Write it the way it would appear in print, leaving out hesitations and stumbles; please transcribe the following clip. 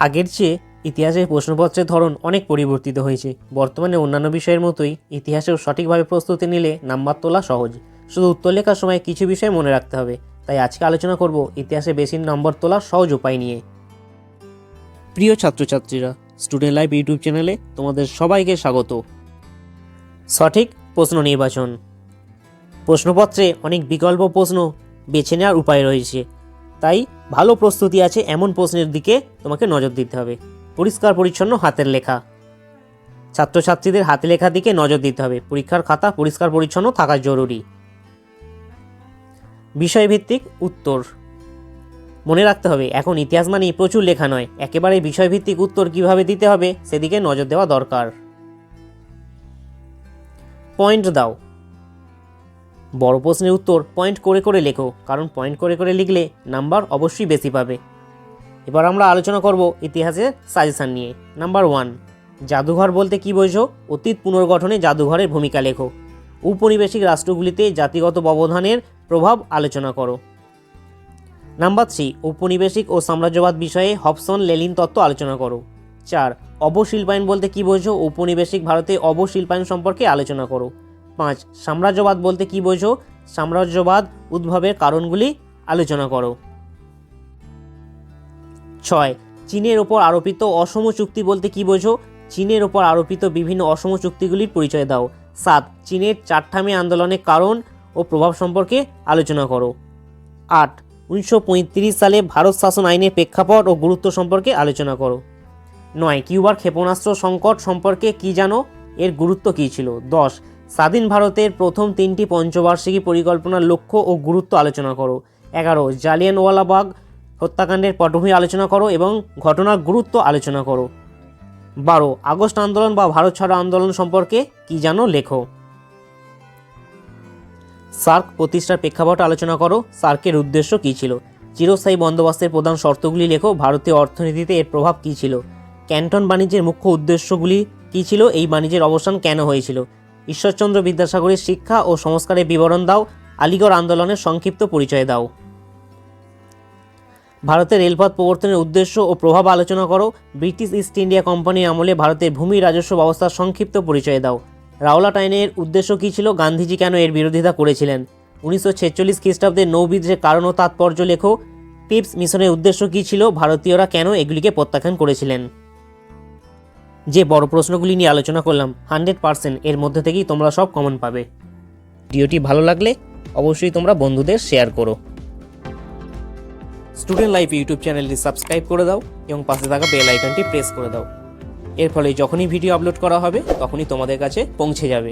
আগের চেয়ে ইতিহাসের প্রশ্নপত্রের ধরন অনেক পরিবর্তিত হয়েছে। বর্তমানে অন্যান্য বিষয়ের মতোই ইতিহাসেও সঠিকভাবে প্রস্তুতি নিলে নাম্বার তোলা সহজ। শুধু উত্তর লেখার সময় কিছু বিষয় মনে রাখতে হবে। তাই আজকে আলোচনা করব ইতিহাসে বেশি নম্বর তোলার সহজ উপায় নিয়ে। প্রিয় ছাত্রছাত্রীরা, স্টুডেন্ট লাইফ ইউটিউব চ্যানেলে তোমাদের সবাইকে স্বাগত। সঠিক প্রশ্ন নির্বাচন। প্রশ্নপত্রে অনেক বিকল্প প্রশ্ন বেছে নেওয়ার উপায় রয়েছে, তাই ভালো প্রস্তুতি আছে এমন প্রশ্নের দিকে তোমাকে নজর দিতে হবে। পরিষ্কার পরিচ্ছন্ন হাতের লেখা। ছাত্রছাত্রীদের হাতে লেখার দিকে নজর দিতে হবে। পরীক্ষার খাতা পরিষ্কার পরিচ্ছন্ন থাকা জরুরি। বিষয়ভিত্তিক উত্তর। মনে রাখতে হবে, এখন ইতিহাস মানেই প্রচুর লেখা নয়, একেবারে বিষয়ভিত্তিক উত্তর কিভাবে দিতে হবে সেদিকে নজর দেওয়া দরকার। পয়েন্ট দাও। বড় প্রশ্নের উত্তর পয়েন্ট করে করে লেখো, কারণ পয়েন্ট করে করে লিখলে নাম্বার অবশ্যই বেশি পাবে। এবার আমরা আলোচনা করব ইতিহাসের সাজেশন নিয়ে। নাম্বার 1, জাদুঘর বলতে কী বোঝো? অতীত পুনর্গঠনে জাদুঘরের ভূমিকা লেখো। উপনিবেশিক রাষ্ট্রগুলিতে জাতিগত ব্যবধানের প্রভাব আলোচনা করো। নাম্বার 3, উপনিবেশিক ও সাম্রাজ্যবাদ বিষয়ে হবসন লেনিন তত্ত্ব আলোচনা করো। 4, অবশিল্পায়ন বলতে কী বোঝো? উপনিবেশিক ভারতে অবশিল্পায়ন সম্পর্কে আলোচনা করো। 5, সাম্রাজ্যবাদ বলতে কী বোঝো? সাম্রাজ্যবাদ উদ্ভবের কারণগুলি আলোচনা করো। 6, চীনের ওপর আরোপিত অসম চুক্তি বলতে কী বোঝো? চীনের ওপর আরোপিত বিভিন্ন অসম চুক্তিগুলির পরিচয় দাও। 7, চীনের চারঠামে আন্দোলনের কারণ ও প্রভাব সম্পর্কে আলোচনা করো। 8, 1935 সালে ভারত শাসন আইনের প্রেক্ষাপট ও গুরুত্ব সম্পর্কে আলোচনা করো। 9, কিউবার ক্ষেপণাস্ত্র সংকট সম্পর্কে কী জানো? এর গুরুত্ব কী ছিল? 10, স্বাধীন ভারতের প্রথম 3টি পঞ্চবার্ষিকী পরিকল্পনার লক্ষ্য ও গুরুত্ব আলোচনা করো। 11, জালিয়ানওয়ালাবাগ হত্যাকাণ্ডের পটভূমি আলোচনা করো এবং ঘটনার গুরুত্ব আলোচনা করো। 12, আগস্ট আন্দোলন বা ভারত ছাড়ো আন্দোলন সম্পর্কে কী জানো লেখো। সার্ক প্রতিষ্ঠার প্রেক্ষাপট আলোচনা করো। সার্কের উদ্দেশ্য কী ছিল? চিরস্থায়ী বন্দোবস্তের প্রধান শর্তগুলি লেখো। ভারতীয় অর্থনীতিতে এর প্রভাব কী ছিল? ক্যান্টন বাণিজ্যের মুখ্য উদ্দেশ্যগুলি কী ছিল? এই বাণিজ্যের অবসান কেন হয়েছিল? ঈশ্বরচন্দ্র বিদ্যাসাগরের শিক্ষা ও সংস্কারের বিবরণ দাও। আলিগড় আন্দোলনের সংক্ষিপ্ত পরিচয় দাও। ভারতের রেলপথ প্রবর্তনের উদ্দেশ্য ও প্রভাব আলোচনা করো। ব্রিটিশ ইস্ট ইন্ডিয়া কোম্পানির আমলে ভারতের ভূমি রাজস্ব ব্যবস্থার সংক্ষিপ্ত পরিচয় দাও। রাওলাট আইনের উদ্দেশ্য কী ছিল? গান্ধীজি কেন এর বিরোধিতা করেছিলেন? 1946 খ্রিস্টাব্দের নৌবিদ্রোহের কারণ ও তাৎপর্য লেখো। পিপস মিশনের উদ্দেশ্য কী ছিল? ভারতীয়রা কেন এগুলিকে প্রত্যাখ্যান করেছিলেন? যে বড় প্রশ্নগুলি নিয়ে আলোচনা করলাম 100% এর মধ্যে থেকেই তোমরা সব কমন পাবে। ভিডিওটি ভালো লাগলে অবশ্যই তোমরা বন্ধুদের শেয়ার করো। স্টুডেন্ট লাইফ ইউটিউব চ্যানেলটি সাবস্ক্রাইব করে দাও এবং পাশে থাকা বেল আইকনটি প্রেস করে দাও। এর ফলে যখনই ভিডিও আপলোড করা হবে তখনই তোমাদের কাছে পৌঁছে যাবে।